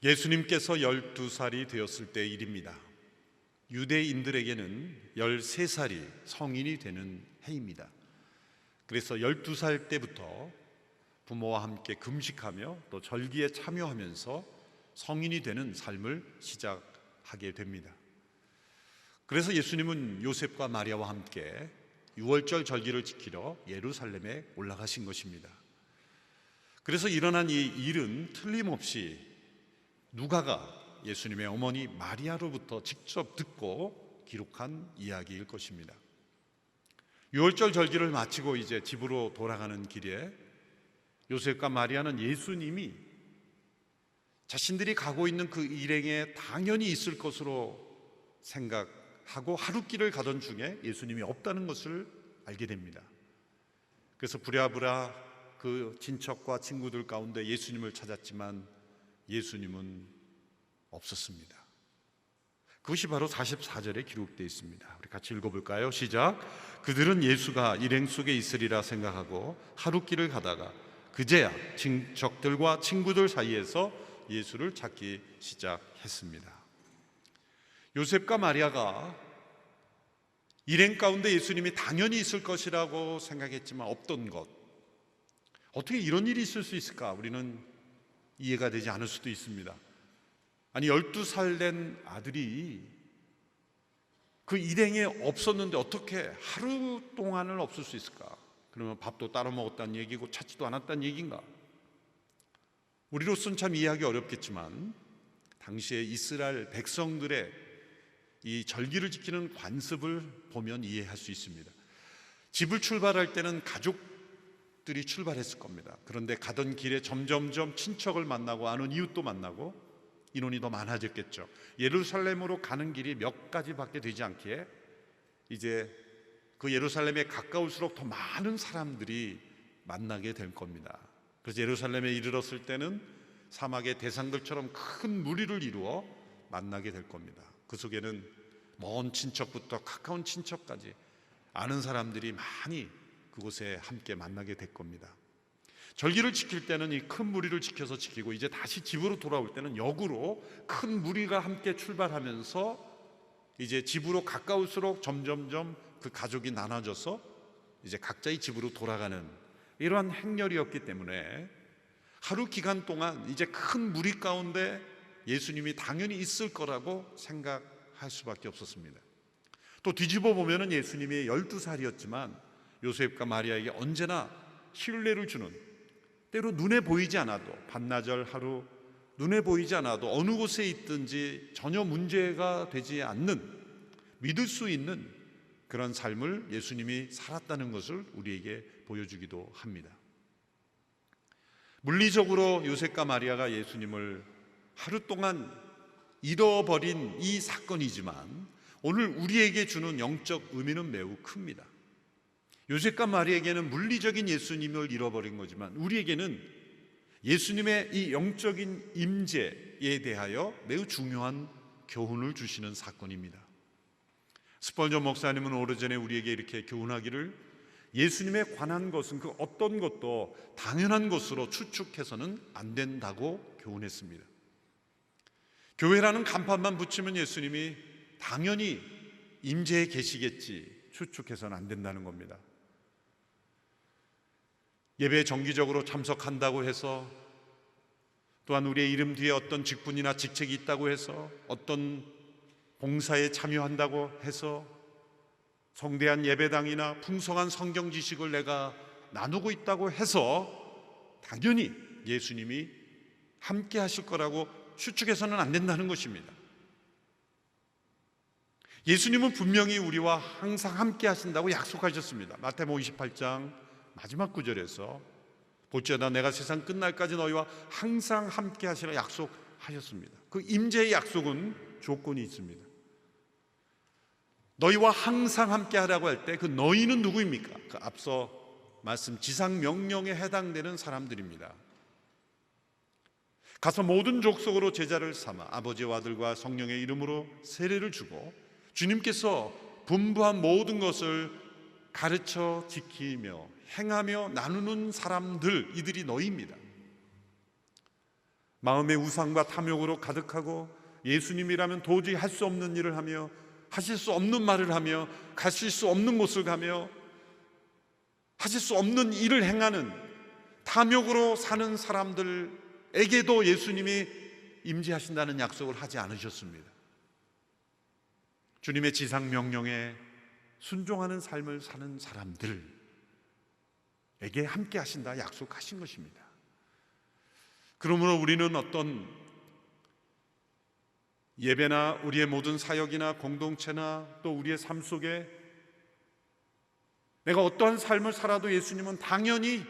예수님께서 12살이 되었을 때 일입니다. 유대인들에게는 13살이 성인이 되는 해입니다. 그래서 12살 때부터 부모와 함께 금식하며 또 절기에 참여하면서 성인이 되는 삶을 시작하게 됩니다. 그래서 예수님은 요셉과 마리아와 함께 유월절 절기를 지키러 예루살렘에 올라가신 것입니다. 그래서 일어난 이 일은 틀림없이 누가가 예수님의 어머니 마리아로부터 직접 듣고 기록한 이야기일 것입니다. 유월절 절기를 마치고 이제 집으로 돌아가는 길에 요셉과 마리아는 예수님이 자신들이 가고 있는 그 일행에 당연히 있을 것으로 생각하고 하룻길을 가던 중에 예수님이 없다는 것을 알게 됩니다. 그래서 부랴부랴 그 친척과 친구들 가운데 예수님을 찾았지만 예수님은 없었습니다. 그것이 바로 44절에 기록되어 있습니다. 우리 같이 읽어볼까요? 시작. 그들은 예수가 일행 속에 있으리라 생각하고 하룻길을 가다가 그제야 친척들과 친구들 사이에서 예수를 찾기 시작했습니다. 요셉과 마리아가 일행 가운데 예수님이 당연히 있을 것이라고 생각했지만 없던 것, 어떻게 이런 일이 있을 수 있을까? 우리는 이해가 되지 않을 수도 있습니다. 아니 12살 된 아들이 그 일행에 없었는데 어떻게 하루 동안을 없을 수 있을까? 그러면 밥도 따로 먹었다는 얘기고 찾지도 않았다는 얘기인가? 우리로서는 참 이해하기 어렵겠지만 당시에 이스라엘 백성들의 이 절기를 지키는 관습을 보면 이해할 수 있습니다. 집을 출발할 때는 가족들이 출발했을 겁니다. 그런데 가던 길에 점점점 친척을 만나고 아는 이웃도 만나고 인원이 더 많아졌겠죠. 예루살렘으로 가는 길이 몇 가지밖에 되지 않기에 이제 그 예루살렘에 가까울수록 더 많은 사람들이 만나게 될 겁니다. 그래서 예루살렘에 이르렀을 때는 사막의 대상들처럼 큰 무리를 이루어 만나게 될 겁니다. 그 속에는 먼 친척부터 가까운 친척까지 아는 사람들이 많이 그곳에 함께 만나게 될 겁니다. 절기를 지킬 때는 이 큰 무리를 지켜서 지키고 이제 다시 집으로 돌아올 때는 역으로 큰 무리가 함께 출발하면서 이제 집으로 가까울수록 점점점 그 가족이 나눠져서 이제 각자의 집으로 돌아가는 이러한 행렬이었기 때문에 하루 기간 동안 이제 큰 무리 가운데 예수님이 당연히 있을 거라고 생각할 수밖에 없었습니다. 또 뒤집어 보면은 예수님이 12살이었지만 요셉과 마리아에게 언제나 신뢰를 주는, 때로 눈에 보이지 않아도 반나절 하루 눈에 보이지 않아도 어느 곳에 있든지 전혀 문제가 되지 않는, 믿을 수 있는 그런 삶을 예수님이 살았다는 것을 우리에게 보여주기도 합니다. 물리적으로 요셉과 마리아가 예수님을 하루 동안 잃어버린 이 사건이지만 오늘 우리에게 주는 영적 의미는 매우 큽니다. 요셉과 마리아에게는 물리적인 예수님을 잃어버린 거지만 우리에게는 예수님의 이 영적인 임재에 대하여 매우 중요한 교훈을 주시는 사건입니다. 스펄전 목사님은 오래전에 우리에게 이렇게 교훈하기를 예수님에 관한 것은 그 어떤 것도 당연한 것으로 추측해서는 안 된다고 교훈했습니다. 교회라는 간판만 붙이면 예수님이 당연히 임재해 계시겠지 추측해서는 안 된다는 겁니다. 예배에 정기적으로 참석한다고 해서, 또한 우리의 이름 뒤에 어떤 직분이나 직책이 있다고 해서, 어떤 봉사에 참여한다고 해서 성대한 예배당이나 풍성한 성경 지식을 내가 나누고 있다고 해서 당연히 예수님이 함께 하실 거라고 추측해서는 안 된다는 것입니다. 예수님은 분명히 우리와 항상 함께 하신다고 약속하셨습니다. 마태복음 28장 마지막 구절에서 볼지어다 내가 세상 끝날까지 너희와 항상 함께 하시라 약속하셨습니다. 그 임재의 약속은 조건이 있습니다. 너희와 항상 함께 하라고 할 때 그 너희는 누구입니까? 그 앞서 말씀 지상명령에 해당되는 사람들입니다. 가서 모든 족속으로 제자를 삼아 아버지와 아들과 성령의 이름으로 세례를 주고 주님께서 분부한 모든 것을 가르쳐 지키며 행하며 나누는 사람들, 이들이 너희입니다. 마음의 우상과 탐욕으로 가득하고 예수님이라면 도저히 할 수 없는 일을 하며 하실 수 없는 말을 하며 가실 수 없는 곳을 가며 하실 수 없는 일을 행하는 탐욕으로 사는 사람들에게도 예수님이 임재하신다는 약속을 하지 않으셨습니다. 주님의 지상 명령에 순종하는 삶을 사는 사람들에게 함께 하신다 약속하신 것입니다. 그러므로 우리는 어떤 예배나 우리의 모든 사역이나 공동체나 또 우리의 삶 속에 내가 어떠한 삶을 살아도 예수님은 당연히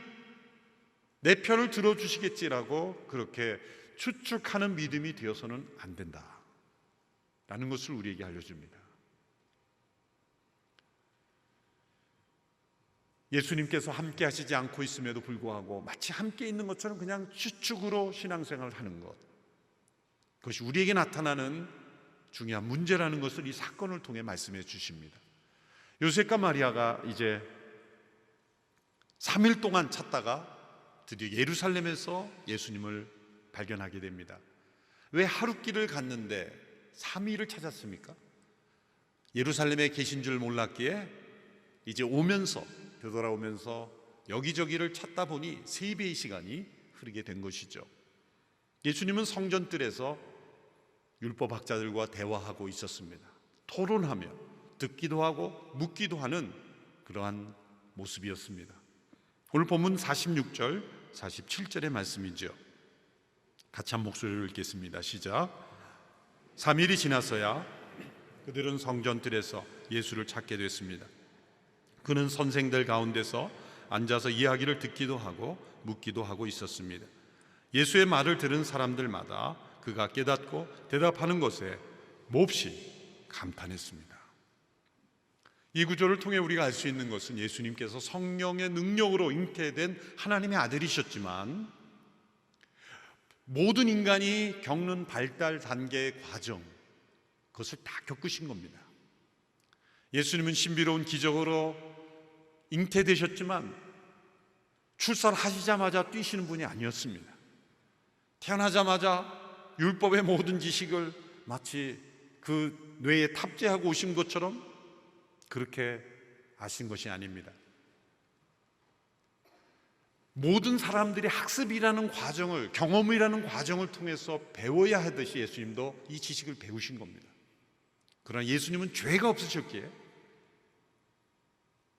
내 편을 들어주시겠지라고 그렇게 추측하는 믿음이 되어서는 안 된다라는 것을 우리에게 알려줍니다. 예수님께서 함께 하시지 않고 있음에도 불구하고 마치 함께 있는 것처럼 그냥 추측으로 신앙생활을 하는 것, 그것이 우리에게 나타나는 중요한 문제라는 것을 이 사건을 통해 말씀해 주십니다. 요셉과 마리아가 이제 3일 동안 찾다가 드디어 예루살렘에서 예수님을 발견하게 됩니다. 왜 하룻길을 갔는데 3일을 찾았습니까? 예루살렘에 계신 줄 몰랐기에 이제 되돌아오면서 여기저기를 찾다 보니 3배의 시간이 흐르게 된 것이죠. 예수님은 성전뜰에서 율법학자들과 대화하고 있었습니다. 토론하며 듣기도 하고 묻기도 하는 그러한 모습이었습니다. 오늘 본문 46절 47절의 말씀이죠. 같이 한 목소리로 읽겠습니다. 시작. 3일이 지나서야 그들은 성전뜰에서 예수를 찾게 됐습니다. 그는 선생들 가운데서 앉아서 이야기를 듣기도 하고 묻기도 하고 있었습니다. 예수의 말을 들은 사람들마다 그가 깨닫고 대답하는 것에 몹시 감탄했습니다. 이 구조를 통해 우리가 알 수 있는 것은 예수님께서 성령의 능력으로 잉태된 하나님의 아들이셨지만 모든 인간이 겪는 발달 단계의 과정, 그것을 다 겪으신 겁니다. 예수님은 신비로운 기적으로 잉태되셨지만 출산하시자마자 뛰시는 분이 아니었습니다. 태어나자마자 율법의 모든 지식을 마치 그 뇌에 탑재하고 오신 것처럼 그렇게 아신 것이 아닙니다. 모든 사람들이 학습이라는 과정을, 경험이라는 과정을 통해서 배워야 하듯이 예수님도 이 지식을 배우신 겁니다. 그러나 예수님은 죄가 없으셨기에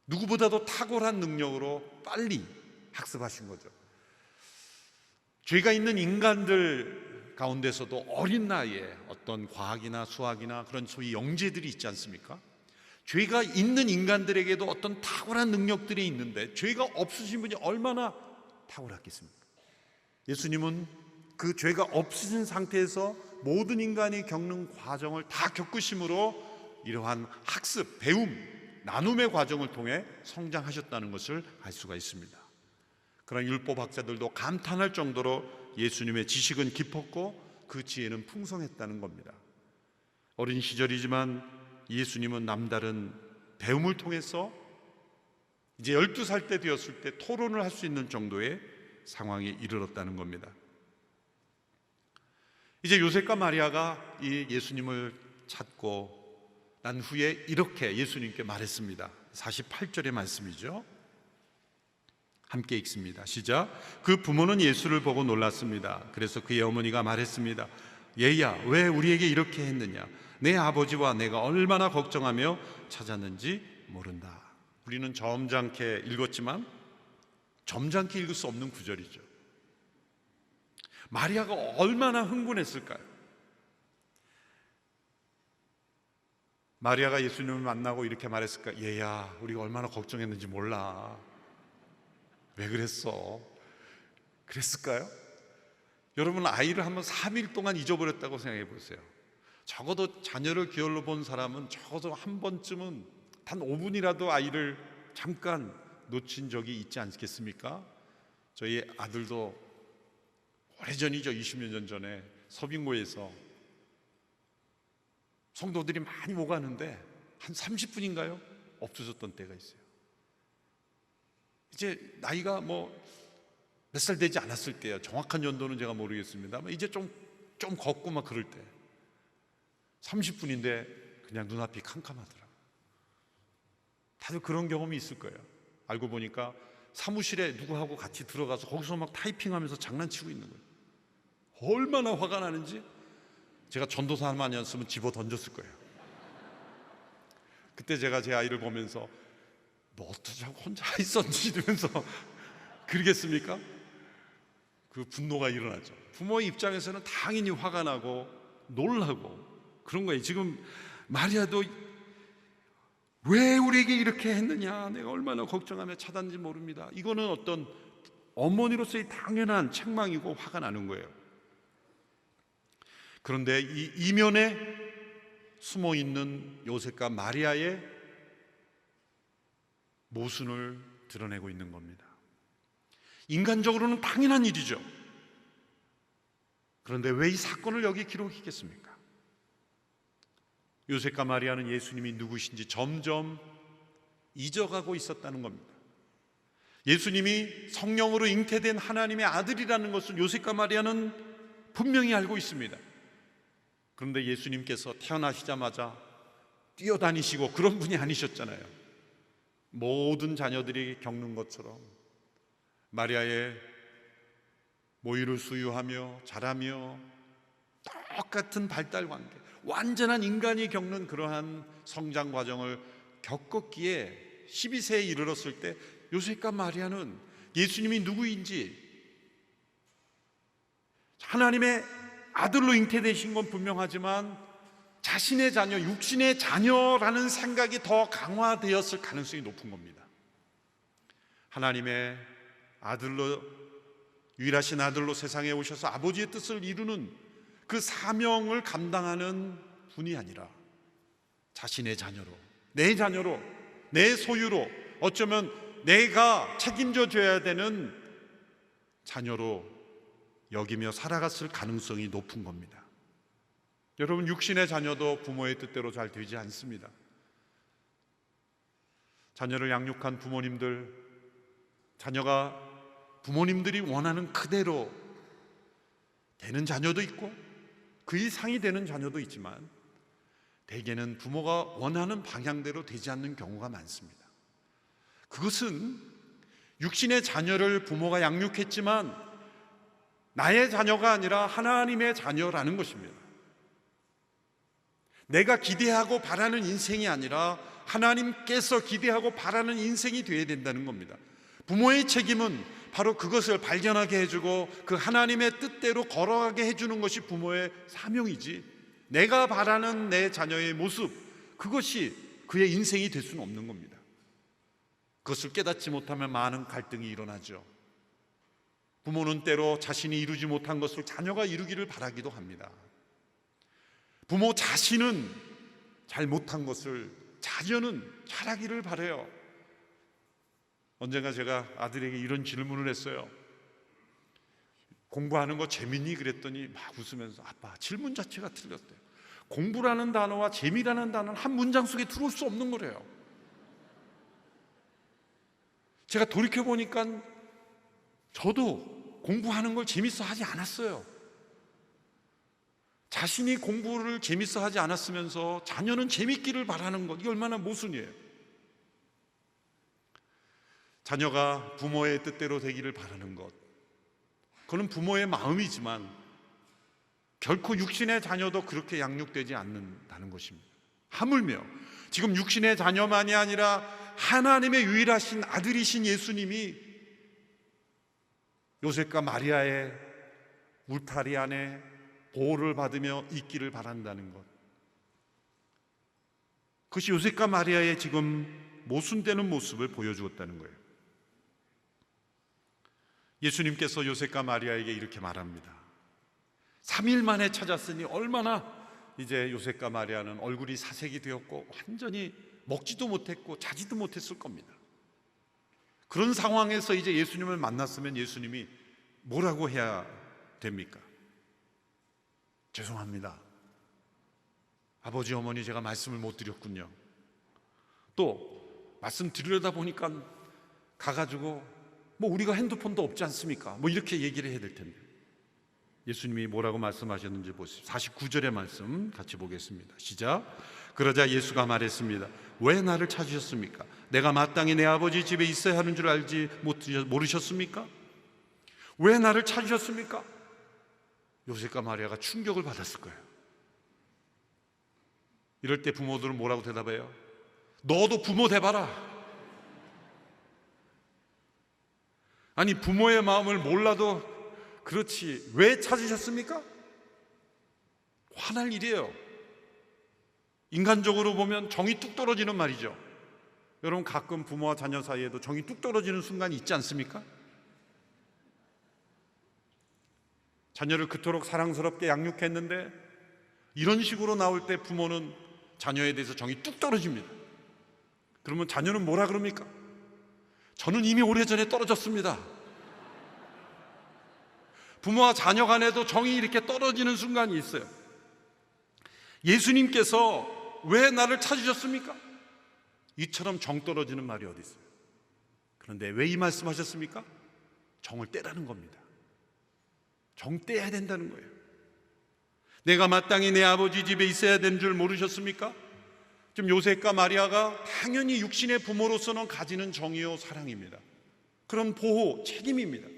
누구보다도 탁월한 능력으로 빨리 학습하신 거죠. 죄가 있는 인간들 가운데서도 어린 나이에 어떤 과학이나 수학이나 그런 소위 영재들이 있지 않습니까? 죄가 있는 인간들에게도 어떤 탁월한 능력들이 있는데 죄가 없으신 분이 얼마나 탁월했겠습니까? 예수님은 그 죄가 없으신 상태에서 모든 인간이 겪는 과정을 다 겪으심으로 이러한 학습, 배움, 나눔의 과정을 통해 성장하셨다는 것을 알 수가 있습니다. 그러나 율법학자들도 감탄할 정도로 예수님의 지식은 깊었고 그 지혜는 풍성했다는 겁니다. 어린 시절이지만 예수님은 남다른 배움을 통해서 이제 12살 때 되었을 때 토론을 할 수 있는 정도의 상황에 이르렀다는 겁니다. 이제 요셉과 마리아가 이 예수님을 찾고 난 후에 이렇게 예수님께 말했습니다. 48절의 말씀이죠. 함께 읽습니다. 시작. 그 부모는 예수를 보고 놀랐습니다. 그래서 그의 어머니가 말했습니다. 얘야, 왜 우리에게 이렇게 했느냐? 내 아버지와 내가 얼마나 걱정하며 찾았는지 모른다. 우리는 점잖게 읽었지만 점잖게 읽을 수 없는 구절이죠. 마리아가 얼마나 흥분했을까요? 마리아가 예수님을 만나고 이렇게 말했을까? 얘야, 우리가 얼마나 걱정했는지 몰라. 왜 그랬어? 그랬을까요? 여러분, 아이를 한번 3일 동안 잊어버렸다고 생각해 보세요. 적어도 자녀를 기어로 본 사람은 적어도 한 번쯤은 단 5분이라도 아이를 잠깐 놓친 적이 있지 않겠습니까? 저희 아들도 오래전이죠. 20년 전에 서빙고에서 성도들이 많이 오가는데 한 30분인가요? 없어졌던 때가 있어요. 이제 나이가 몇 살 되지 않았을 때요. 정확한 연도는 제가 모르겠습니다만 이제 좀 걷고 막 그럴 때 30분인데 그냥 눈앞이 캄캄하더라고요. 다들 그런 경험이 있을 거예요. 알고 보니까 사무실에 누구하고 같이 들어가서 거기서 막 타이핑하면서 장난치고 있는 거예요. 얼마나 화가 나는지 제가 전도사만 아니었으면 집어 던졌을 거예요. 그때 제가 제 아이를 보면서 너 어쩌자고 혼자 있었는지 이러면서 그러겠습니까? 그 분노가 일어나죠. 부모의 입장에서는 당연히 화가 나고 놀라고 그런 거예요. 지금 마리아도 왜 우리에게 이렇게 했느냐, 내가 얼마나 걱정하며 찾았는지 모릅니다. 이거는 어떤 어머니로서의 당연한 책망이고 화가 나는 거예요. 그런데 이 이면에 숨어 있는 요셉과 마리아의 모순을 드러내고 있는 겁니다. 인간적으로는 당연한 일이죠. 그런데 왜 이 사건을 여기 기록했겠습니까? 요셉과 마리아는 예수님이 누구신지 점점 잊어가고 있었다는 겁니다. 예수님이 성령으로 잉태된 하나님의 아들이라는 것을 요셉과 마리아는 분명히 알고 있습니다. 그런데 예수님께서 태어나시자마자 뛰어다니시고 그런 분이 아니셨잖아요. 모든 자녀들이 겪는 것처럼 마리아의 모유를 수유하며 자라며 똑같은 발달 관계, 완전한 인간이 겪는 그러한 성장 과정을 겪었기에 12세에 이르렀을 때 요셉과 마리아는 예수님이 누구인지, 하나님의 아들로 잉태되신 건 분명하지만 자신의 자녀, 육신의 자녀라는 생각이 더 강화되었을 가능성이 높은 겁니다. 하나님의 아들로, 유일하신 아들로 세상에 오셔서 아버지의 뜻을 이루는 그 사명을 감당하는 분이 아니라 자신의 자녀로, 내 자녀로, 내 소유로, 어쩌면 내가 책임져 줘야 되는 자녀로 여기며 살아갔을 가능성이 높은 겁니다. 여러분, 육신의 자녀도 부모의 뜻대로 잘 되지 않습니다. 자녀를 양육한 부모님들, 자녀가 부모님들이 원하는 그대로 되는 자녀도 있고 그 이상이 되는 자녀도 있지만 대개는 부모가 원하는 방향대로 되지 않는 경우가 많습니다. 그것은 육신의 자녀를 부모가 양육했지만 나의 자녀가 아니라 하나님의 자녀라는 것입니다. 내가 기대하고 바라는 인생이 아니라 하나님께서 기대하고 바라는 인생이 되어야 된다는 겁니다. 부모의 책임은 바로 그것을 발견하게 해주고 그 하나님의 뜻대로 걸어가게 해주는 것이 부모의 사명이지, 내가 바라는 내 자녀의 모습, 그것이 그의 인생이 될 수는 없는 겁니다. 그것을 깨닫지 못하면 많은 갈등이 일어나죠. 부모는 때로 자신이 이루지 못한 것을 자녀가 이루기를 바라기도 합니다. 부모 자신은 잘 못한 것을 자녀는 잘하기를 바라요. 언젠가 제가 아들에게 이런 질문을 했어요. 공부하는 거 재밌니? 그랬더니 막 웃으면서 아빠, 질문 자체가 틀렸대요. 공부라는 단어와 재미라는 단어는 한 문장 속에 들어올 수 없는 거래요. 제가 돌이켜보니까 저도 공부하는 걸 재밌어 하지 않았어요. 자신이 공부를 재밌어 하지 않았으면서 자녀는 재밌기를 바라는 것, 이게 얼마나 모순이에요. 자녀가 부모의 뜻대로 되기를 바라는 것, 그건 부모의 마음이지만 결코 육신의 자녀도 그렇게 양육되지 않는다는 것입니다. 하물며 지금 육신의 자녀만이 아니라 하나님의 유일하신 아들이신 예수님이 요셉과 마리아의 울타리 안에 보호를 받으며 있기를 바란다는 것, 그것이 요셉과 마리아의 지금 모순되는 모습을 보여주었다는 거예요. 예수님께서 요셉과 마리아에게 이렇게 말합니다. 3일 만에 찾았으니 얼마나 이제 요셉과 마리아는 얼굴이 사색이 되었고 완전히 먹지도 못했고 자지도 못했을 겁니다. 그런 상황에서 이제 예수님을 만났으면 예수님이 뭐라고 해야 됩니까? 죄송합니다, 아버지 어머니 제가 말씀을 못 드렸군요. 또 말씀 드리려다 보니까 가가지고 뭐 우리가 핸드폰도 없지 않습니까? 뭐 이렇게 얘기를 해야 될 텐데 예수님이 뭐라고 말씀하셨는지 보십시오. 49절의 말씀 같이 보겠습니다. 시작. 그러자 예수가 말했습니다. 왜 나를 찾으셨습니까? 내가 마땅히 내 아버지 집에 있어야 하는 줄 알지 모르셨습니까? 왜 나를 찾으셨습니까? 요셉과 마리아가 충격을 받았을 거예요. 이럴 때 부모들은 뭐라고 대답해요? 너도 부모 돼봐라. 아니, 부모의 마음을 몰라도 그렇지, 왜 찾으셨습니까? 화날 일이에요. 인간적으로 보면 정이 뚝 떨어지는 말이죠. 여러분, 가끔 부모와 자녀 사이에도 정이 뚝 떨어지는 순간이 있지 않습니까? 자녀를 그토록 사랑스럽게 양육했는데 이런 식으로 나올 때 부모는 자녀에 대해서 정이 뚝 떨어집니다. 그러면 자녀는 뭐라 그럽니까? 저는 이미 오래전에 떨어졌습니다. 부모와 자녀 간에도 정이 이렇게 떨어지는 순간이 있어요. 예수님께서 왜 나를 찾으셨습니까? 이처럼 정 떨어지는 말이 어디 있어요? 그런데 왜 이 말씀하셨습니까? 정을 떼라는 겁니다. 정 떼야 된다는 거예요. 내가 마땅히 내 아버지 집에 있어야 되는 줄 모르셨습니까? 지금 요셉과 마리아가 당연히 육신의 부모로서는 가지는 정이요 사랑입니다. 그런 보호, 책임입니다.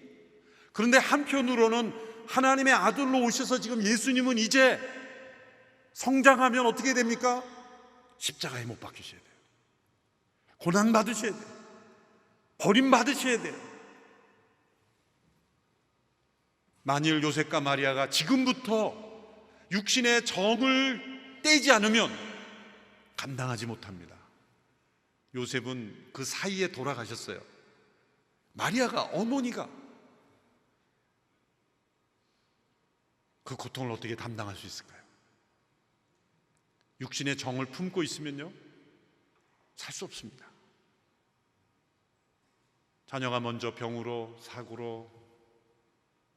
그런데 한편으로는 하나님의 아들로 오셔서 지금 예수님은 이제 성장하면 어떻게 됩니까? 십자가에 못 박히셔야 돼요. 고난 받으셔야 돼요. 버림받으셔야 돼요. 만일 요셉과 마리아가 지금부터 육신의 정을 떼지 않으면 감당하지 못합니다. 요셉은 그 사이에 돌아가셨어요. 마리아가, 어머니가 그 고통을 어떻게 감당할 수 있을까요? 육신의 정을 품고 있으면요, 살 수 없습니다. 자녀가 먼저 병으로, 사고로,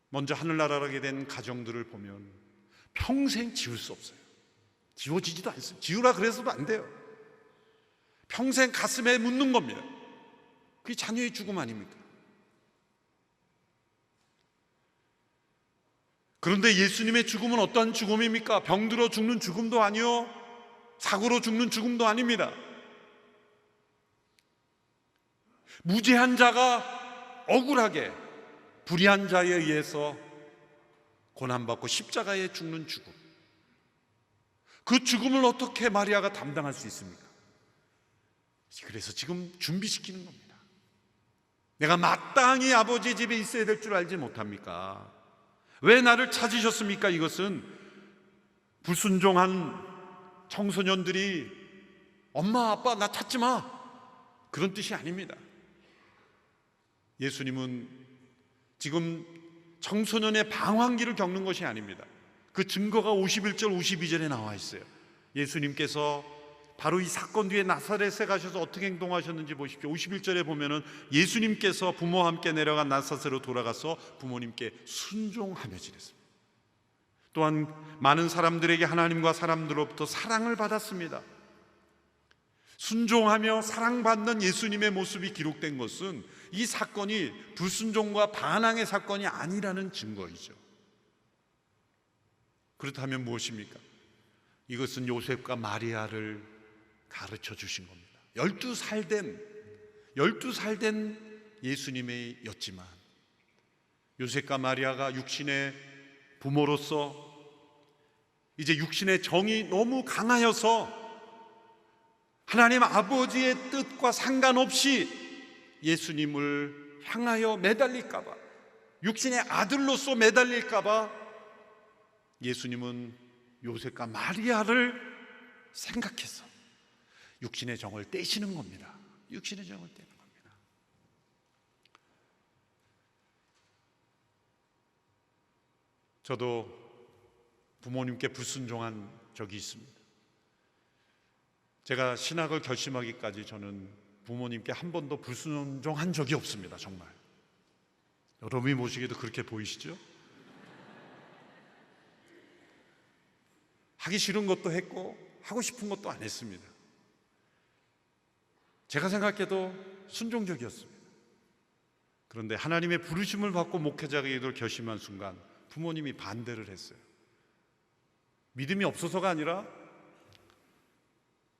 먼저 하늘나라를 가게 된 가정들을 보면 평생 지울 수 없어요. 지워지지도 않습니다. 지우라 그래서도 안 돼요. 평생 가슴에 묻는 겁니다. 그게 자녀의 죽음 아닙니까? 그런데 예수님의 죽음은 어떠한 죽음입니까? 병들어 죽는 죽음도 아니요, 사고로 죽는 죽음도 아닙니다. 무죄한 자가 억울하게 불의한 자에 의해서 고난받고 십자가에 죽는 죽음, 그 죽음을 어떻게 마리아가 담당할 수 있습니까? 그래서 지금 준비시키는 겁니다. 내가 마땅히 아버지 집에 있어야 될 줄 알지 못합니까? 왜 나를 찾으셨습니까? 이것은 불순종한 청소년들이 엄마 아빠 나 찾지 마, 그런 뜻이 아닙니다. 예수님은 지금 청소년의 방황기를 겪는 것이 아닙니다. 그 증거가 51절 52절에 나와 있어요. 예수님께서 바로 이 사건 뒤에 나사렛에 가셔서 어떻게 행동하셨는지 보십시오. 51절에 보면은 예수님께서 부모와 함께 내려간 나사렛으로 돌아가서 부모님께 순종하며 지냈습니다. 또한 많은 사람들에게 하나님과 사람들로부터 사랑을 받았습니다. 순종하며 사랑받는 예수님의 모습이 기록된 것은 이 사건이 불순종과 반항의 사건이 아니라는 증거이죠. 그렇다면 무엇입니까? 이것은 요셉과 마리아를 가르쳐 주신 겁니다. 12살 된 예수님의 였지만 요셉과 마리아가 육신의 부모로서 이제 육신의 정이 너무 강하여서 하나님 아버지의 뜻과 상관없이 예수님을 향하여 매달릴까봐, 육신의 아들로서 매달릴까봐 예수님은 요셉과 마리아를 생각해서 육신의 정을 떼시는 겁니다. 육신의 정을 떼는 겁니다. 저도 부모님께 불순종한 적이 있습니다. 제가 신학을 결심하기까지 저는 부모님께 한 번도 불순종한 적이 없습니다. 정말. 여러분이 보시기에도 그렇게 보이시죠? 하기 싫은 것도 했고 하고 싶은 것도 안 했습니다. 제가 생각해도 순종적이었습니다. 그런데 하나님의 부르심을 받고 목회자가 되기를 결심한 순간 부모님이 반대를 했어요. 믿음이 없어서가 아니라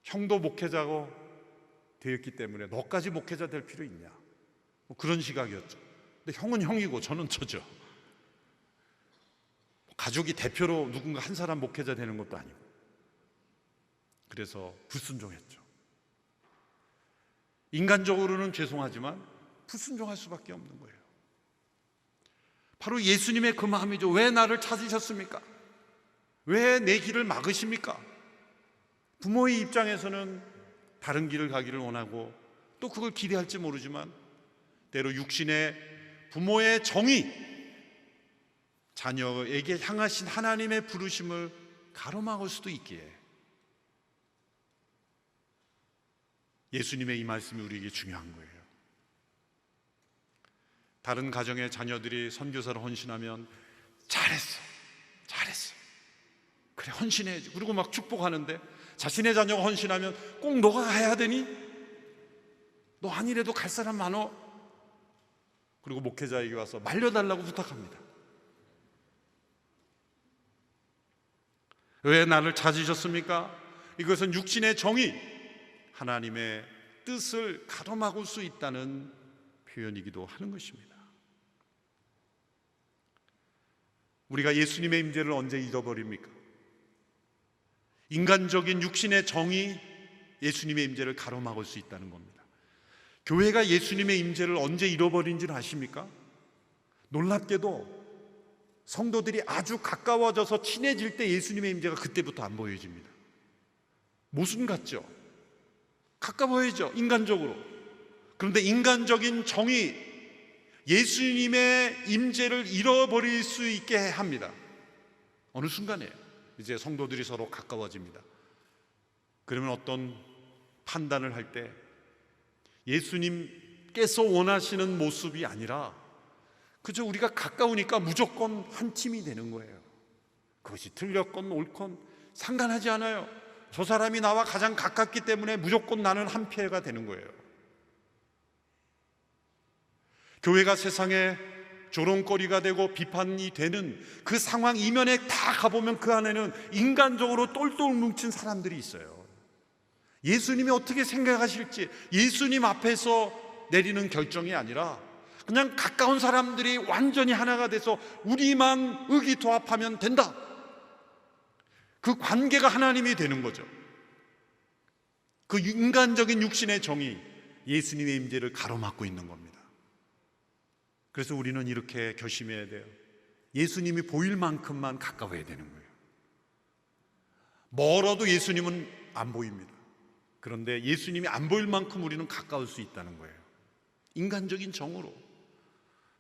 형도 목회자고 되었기 때문에 너까지 목회자 될 필요 있냐, 뭐 그런 시각이었죠. 근데 형은 형이고 저는 저죠. 가족이 대표로 누군가 한 사람 목회자 되는 것도 아니고. 그래서 불순종했죠. 인간적으로는 죄송하지만 불순종할 수밖에 없는 거예요. 바로 예수님의 그 마음이죠. 왜 나를 찾으셨습니까? 왜 내 길을 막으십니까? 부모의 입장에서는 다른 길을 가기를 원하고 또 그걸 기대할지 모르지만 때로 육신의 부모의 정의, 자녀에게 향하신 하나님의 부르심을 가로막을 수도 있기에 예수님의 이 말씀이 우리에게 중요한 거예요. 다른 가정의 자녀들이 선교사로 헌신하면 잘했어, 잘했어, 그래 헌신해야지, 그리고 막 축복하는데 자신의 자녀가 헌신하면 꼭 너가 가야 되니? 너 아니래도 갈 사람 많어. 그리고 목회자에게 와서 말려달라고 부탁합니다. 왜 나를 찾으셨습니까? 이것은 육신의 정의, 하나님의 뜻을 가로막을 수 있다는 표현이기도 하는 것입니다. 우리가 예수님의 임재를 언제 잊어버립니까? 인간적인 육신의 정의, 예수님의 임재를 가로막을 수 있다는 겁니다. 교회가 예수님의 임재를 언제 잃어버린지는 아십니까? 놀랍게도 성도들이 아주 가까워져서 친해질 때 예수님의 임재가 그때부터 안 보여집니다. 모순 같죠? 가까워야죠, 인간적으로. 그런데 인간적인 정의, 예수님의 임재를 잃어버릴 수 있게 합니다. 어느 순간에 이제 성도들이 서로 가까워집니다. 그러면 어떤 판단을 할 때 예수님께서 원하시는 모습이 아니라 그저 우리가 가까우니까 무조건 한 팀이 되는 거예요. 그것이 틀렸건 옳건 상관하지 않아요. 저 사람이 나와 가장 가깝기 때문에 무조건 나는 한 패가 되는 거예요. 교회가 세상에 조롱거리가 되고 비판이 되는 그 상황 이면에 다 가보면 그 안에는 인간적으로 똘똘 뭉친 사람들이 있어요. 예수님이 어떻게 생각하실지 예수님 앞에서 내리는 결정이 아니라 그냥 가까운 사람들이 완전히 하나가 돼서 우리만 의기투합하면 된다, 그 관계가 하나님이 되는 거죠. 그 인간적인 육신의 정의, 예수님의 임재를 가로막고 있는 겁니다. 그래서 우리는 이렇게 결심해야 돼요. 예수님이 보일 만큼만 가까워야 되는 거예요. 멀어도 예수님은 안 보입니다. 그런데 예수님이 안 보일 만큼 우리는 가까울 수 있다는 거예요. 인간적인 정으로.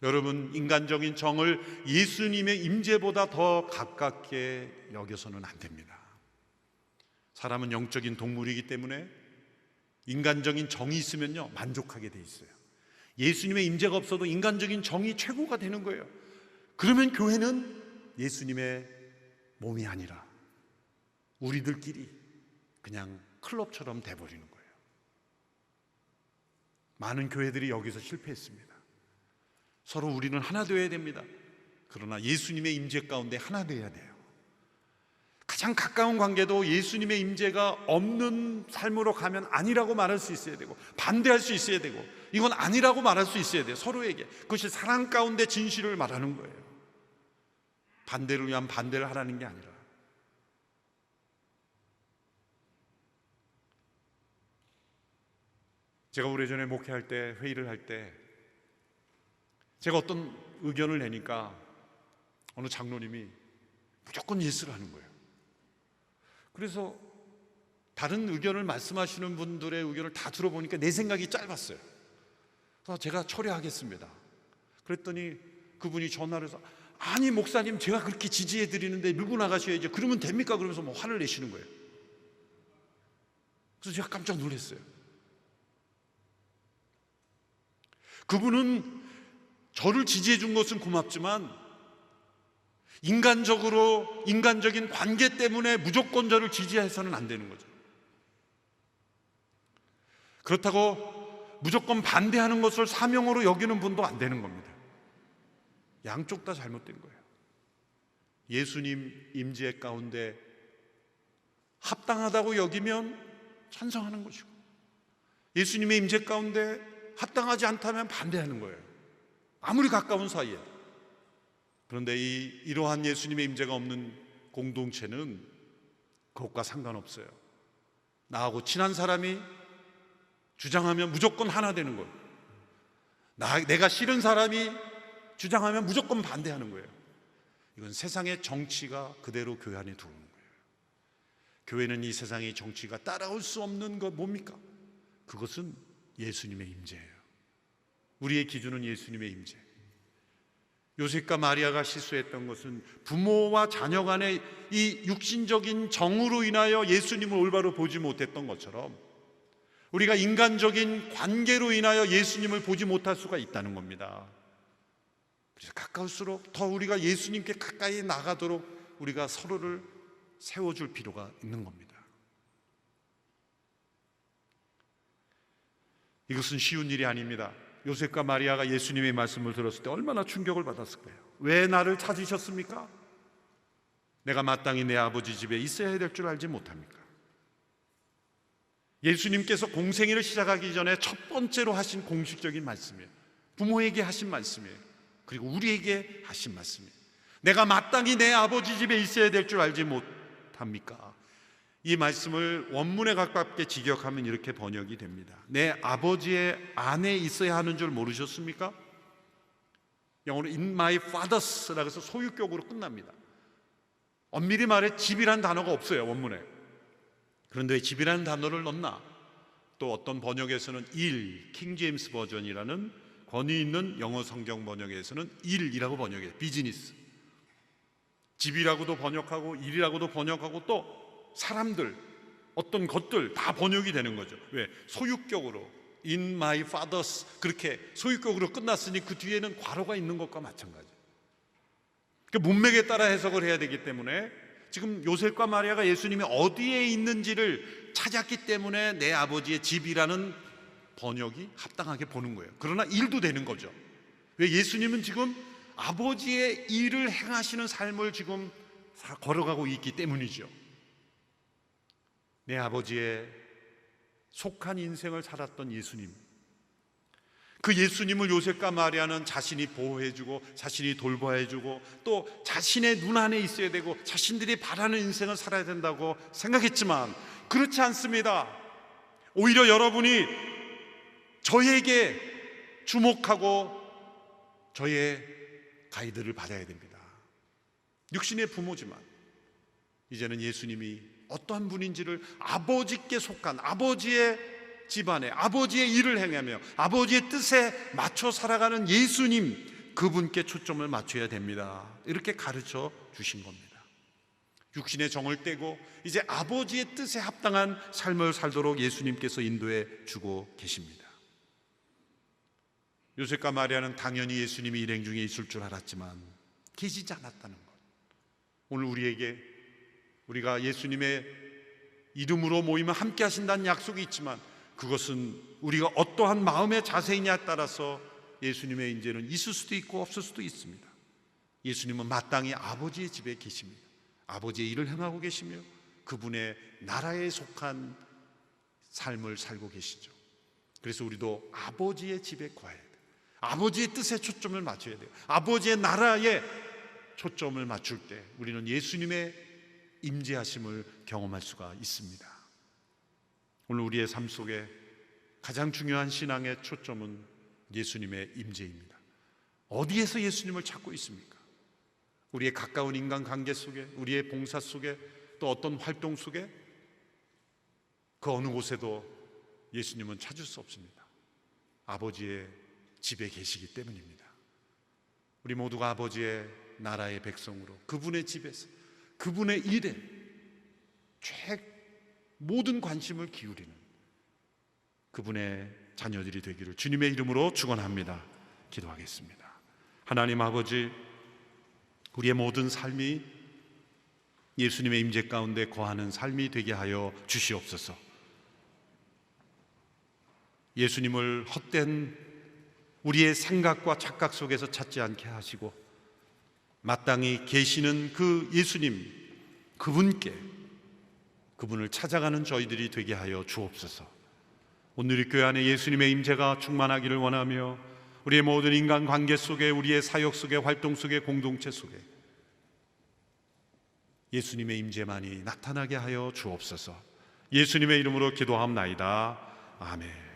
여러분, 인간적인 정을 예수님의 임재보다 더 가깝게 여겨서는 안 됩니다. 사람은 영적인 동물이기 때문에 인간적인 정이 있으면요 만족하게 돼 있어요. 예수님의 임재가 없어도 인간적인 정이 최고가 되는 거예요. 그러면 교회는 예수님의 몸이 아니라 우리들끼리 그냥 클럽처럼 돼버리는 거예요. 많은 교회들이 여기서 실패했습니다. 서로 우리는 하나 되어야 됩니다. 그러나 예수님의 임재 가운데 하나 되어야 돼요. 가장 가까운 관계도 예수님의 임재가 없는 삶으로 가면 아니라고 말할 수 있어야 되고, 반대할 수 있어야 되고, 이건 아니라고 말할 수 있어야 돼요. 서로에게. 그것이 사랑 가운데 진실을 말하는 거예요. 반대를 위한 반대를 하라는 게 아니라. 제가 오래전에 목회할 때, 회의를 할 때 제가 어떤 의견을 내니까 어느 장로님이 무조건 예스를 하는 거예요. 그래서 다른 의견을 말씀하시는 분들의 의견을 다 들어보니까 내 생각이 짧았어요. 그래서 제가 철회하겠습니다. 그랬더니 그분이 전화를 해서, 아니 목사님, 제가 그렇게 지지해 드리는데 밀고 나가셔야죠. 그러면 됩니까? 그러면서 뭐 화를 내시는 거예요. 그래서 제가 깜짝 놀랐어요. 그분은 저를 지지해 준 것은 고맙지만 인간적인 관계 때문에 무조건 저를 지지해서는 안 되는 거죠. 그렇다고 무조건 반대하는 것을 사명으로 여기는 분도 안 되는 겁니다. 양쪽 다 잘못된 거예요. 예수님 임재 가운데 합당하다고 여기면 찬성하는 것이고, 예수님의 임재 가운데 합당하지 않다면 반대하는 거예요. 아무리 가까운 사이에. 그런데 이러한 예수님의 임재가 없는 공동체는 그것과 상관없어요. 나하고 친한 사람이 주장하면 무조건 하나 되는 거예요. 내가 싫은 사람이 주장하면 무조건 반대하는 거예요. 이건 세상의 정치가 그대로 교회 안에 들어오는 거예요. 교회는 이 세상의 정치가 따라올 수 없는 것 뭡니까? 그것은 예수님의 임재예요. 우리의 기준은 예수님의 임재. 요셉과 마리아가 실수했던 것은 부모와 자녀 간의 이 육신적인 정으로 인하여 예수님을 올바로 보지 못했던 것처럼 우리가 인간적인 관계로 인하여 예수님을 보지 못할 수가 있다는 겁니다. 그래서 가까울수록 더 우리가 예수님께 가까이 나가도록 우리가 서로를 세워줄 필요가 있는 겁니다. 이것은 쉬운 일이 아닙니다. 요셉과 마리아가 예수님의 말씀을 들었을 때 얼마나 충격을 받았을 거예요. 왜 나를 찾으셨습니까? 내가 마땅히 내 아버지 집에 있어야 될 줄 알지 못합니까? 예수님께서 공생애를 시작하기 전에 첫 번째로 하신 공식적인 말씀이에요. 부모에게 하신 말씀이에요. 그리고 우리에게 하신 말씀이에요. 내가 마땅히 내 아버지 집에 있어야 될 줄 알지 못합니까? 이 말씀을 원문에 가깝게 직역하면 이렇게 번역이 됩니다. 내 아버지의 안에 있어야 하는 줄 모르셨습니까? 영어로 in my fathers라고 해서 소유격으로 끝납니다. 엄밀히 말해 집이란 단어가 없어요, 원문에. 그런데 집이라는 단어를 넣나? 또 어떤 번역에서는 일, 킹제임스 버전이라는 권위 있는 영어 성경 번역에서는 일이라고 번역해요. 비즈니스. 집이라고도 번역하고 일이라고도 번역하고 또 사람들, 어떤 것들 다 번역이 되는 거죠. 왜? 소유격으로 in my fathers 그렇게 소유격으로 끝났으니 그 뒤에는 괄호가 있는 것과 마찬가지. 그 문맥에 따라 해석을 해야 되기 때문에 지금 요셉과 마리아가 예수님이 어디에 있는지를 찾았기 때문에 내 아버지의 집이라는 번역이 합당하게 보는 거예요. 그러나 일도 되는 거죠. 왜? 예수님은 지금 아버지의 일을 행하시는 삶을 지금 걸어가고 있기 때문이죠. 내 아버지의 속한 인생을 살았던 예수님, 그 예수님을 요셉과 마리아는 자신이 보호해주고 자신이 돌봐해주고 또 자신의 눈 안에 있어야 되고 자신들이 바라는 인생을 살아야 된다고 생각했지만 그렇지 않습니다. 오히려 여러분이 저에게 주목하고 저의 가이드를 받아야 됩니다. 육신의 부모지만 이제는 예수님이 어떠한 분인지를 아버지께 속한 아버지의 집안에 아버지의 일을 행하며 아버지의 뜻에 맞춰 살아가는 예수님, 그분께 초점을 맞춰야 됩니다. 이렇게 가르쳐 주신 겁니다. 육신의 정을 떼고 이제 아버지의 뜻에 합당한 삶을 살도록 예수님께서 인도해 주고 계십니다. 요셉과 마리아는 당연히 예수님이 일행 중에 있을 줄 알았지만 계시지 않았다는 것. 오늘 우리가 예수님의 이름으로 모이면 함께 하신다는 약속이 있지만 그것은 우리가 어떠한 마음의 자세이냐에 따라서 예수님의 인재는 있을 수도 있고 없을 수도 있습니다. 예수님은 마땅히 아버지의 집에 계십니다. 아버지의 일을 행하고 계시며 그분의 나라에 속한 삶을 살고 계시죠. 그래서 우리도 아버지의 집에 거해야 돼요. 아버지의 뜻에 초점을 맞춰야 돼요. 아버지의 나라에 초점을 맞출 때 우리는 예수님의 임재하심을 경험할 수가 있습니다. 오늘 우리의 삶 속에 가장 중요한 신앙의 초점은 예수님의 임재입니다. 어디에서 예수님을 찾고 있습니까? 우리의 가까운 인간관계 속에, 우리의 봉사 속에, 또 어떤 활동 속에, 그 어느 곳에도 예수님은 찾을 수 없습니다. 아버지의 집에 계시기 때문입니다. 우리 모두가 아버지의 나라의 백성으로 그분의 집에서 그분의 일에 모든 관심을 기울이는 그분의 자녀들이 되기를 주님의 이름으로 축원합니다. 기도하겠습니다. 하나님 아버지, 우리의 모든 삶이 예수님의 임재 가운데 거하는 삶이 되게 하여 주시옵소서. 예수님을 헛된 우리의 생각과 착각 속에서 찾지 않게 하시고 마땅히 계시는 그 예수님, 그분을 찾아가는 저희들이 되게 하여 주옵소서. 오늘 이 교회 안에 예수님의 임재가 충만하기를 원하며 우리의 모든 인간관계 속에, 우리의 사역 속에, 활동 속에, 공동체 속에 예수님의 임재만이 나타나게 하여 주옵소서. 예수님의 이름으로 기도합나이다. 아멘.